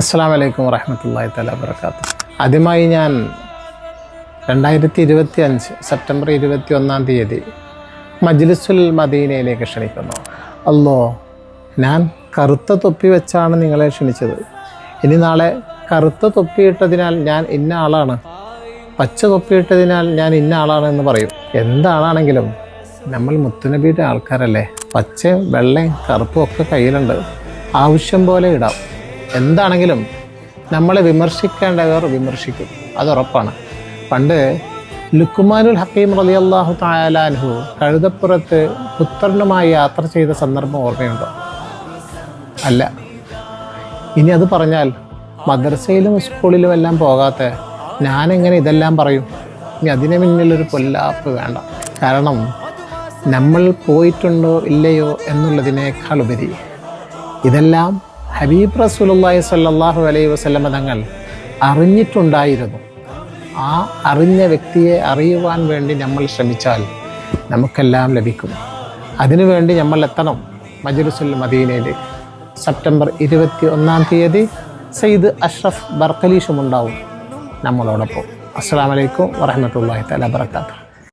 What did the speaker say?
അസ്സലാമു അലൈക്കും വറഹ്മത്തുള്ളാഹി തആല വബറകാതുഹു. ആദ്യമായി ഞാൻ 2025 സെപ്റ്റംബർ 21 മജ്ലിസുൽ മദീനയിലേക്ക് ക്ഷണിക്കുന്നു. അല്ലോ, ഞാൻ കറുത്ത തൊപ്പി വെച്ചാണ് നിങ്ങളെ ക്ഷണിച്ചത്. ഇനി നാളെ കറുത്ത തൊപ്പിയിട്ടതിനാൽ ഞാൻ ഇന്ന ആളാണ്, പച്ച തൊപ്പിയിട്ടതിനാൽ ഞാൻ ഇന്ന ആളാണ് എന്ന് പറയും. എന്താളാണെങ്കിലും നമ്മൾ മുത്തുനബിയുടെ ആൾക്കാരല്ലേ. പച്ചയും വെള്ളയും കറുപ്പും ഒക്കെ കയ്യിലുണ്ട്, ആവശ്യം പോലെ ഇടാം. എന്താണെങ്കിലും നമ്മളെ വിമർശിക്കേണ്ടവർ വിമർശിക്കും, അതുറപ്പാണ്. പണ്ട് ലുക്മാനുൽ ഹക്കീം റളിയല്ലാഹു തആല അൻഹു കഴുതപ്പുറത്ത് പുത്രനുമായി യാത്ര ചെയ്ത സന്ദർഭം ഓർമ്മയുണ്ടോ? അല്ല. ഇനി അത് പറഞ്ഞാൽ മദ്രസയിലും സ്കൂളിലും എല്ലാം പോകാത്ത ഞാനെങ്ങനെ ഇതെല്ലാം പറയും? ഇനി അതിന് മുന്നിലൊരു പൊല്ലാപ്പ് വേണ്ട. കാരണം നമ്മൾ പോയിട്ടുണ്ടോ ഇല്ലയോ എന്നുള്ളതിനേക്കാൾ ഉപരി ഇതെല്ലാം ഹബീബ് റസൂലുള്ളാഹി സ്വല്ലല്ലാഹു അലൈഹി വസല്ലമ തങ്ങൾ അറിഞ്ഞിട്ടുണ്ടായിരുന്നു. ആ അറിഞ്ഞ വ്യക്തിയെ അറിയുവാൻ വേണ്ടി നമ്മൾ ശ്രമിച്ചാൽ നമുക്കെല്ലാം ലഭിക്കും. അതിനുവേണ്ടി നമ്മൾ എത്തണം മജ്ലിസുൽ മദീനയിലേക്ക്. സെപ്റ്റംബർ 21 സയ്യിദ് അഷ്റഫ് ബർക്കലീഷും ഉണ്ടാവും നമ്മളോടൊപ്പം. അസ്സലാമു അലൈക്കും വറഹ്മത്തുള്ളാഹി തആല വബറകാതുഹു.